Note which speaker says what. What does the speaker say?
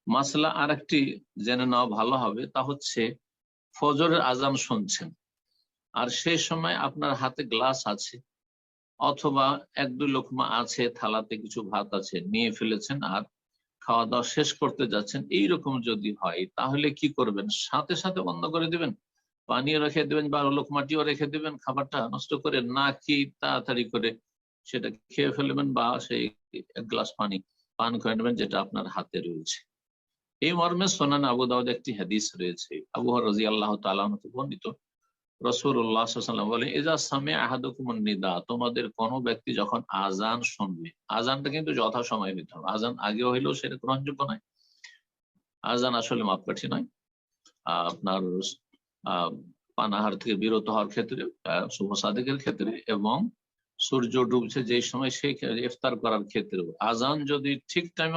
Speaker 1: মাসলা আর একটি জেনে নেওয়া ভালো হবে, তা হচ্ছে ফজরের আজান শুনছেন আর সেই সময় আপনার হাতে গ্লাস আছে অথবা এক দুই লোকমা আছে, থালাতে কিছু ভাত আছে, নিয়ে ফেলেছেন আর খাওয়া দাওয়া শেষ করতে যাচ্ছেন, এইরকম যদি হয় তাহলে কি করবেন? সাথে সাথে বন্ধ করে দিবেন, পানিও রেখে দেবেন বা লোকমাটিও রেখে দেবেন খাবারটা নষ্ট করে, নাকি তাড়াতাড়ি করে সেটা খেয়ে ফেলবেন বা সেই এক গ্লাস পানি পান করে নেবেন যেটা আপনার হাতে রয়েছে? এই মর্মে সুনান আবু দাউদ একটি হাদিস রয়েছে, আবু হুরায়রা রাদিয়াল্লাহু তাআলা আনহু থেকে বর্ণিত। রাসূলুল্লাহ সাল্লাল্লাহু আলাইহি ওয়াসাল্লাম বলেন, ইজা সামিআ আহাদুকুমুন নিদা, তোমাদের কোন ব্যক্তি যখন আজান শুনবে, আজানটা কিন্তু যথাসময়ে দিতে হবে, আজান আগে হইলেও সেটা গ্রহণযোগ্য নয়। আজান আসলে মাপকাঠি নয়। আপনার আহ পানাহার থেকে বিরত হওয়ার ক্ষেত্রে, শুভ সাদেকের ক্ষেত্রে, এবং সূর্য ডুবছে যে সময় সেই ইফতার করার ক্ষেত্রেও আজান যদি ঠিক টাইমে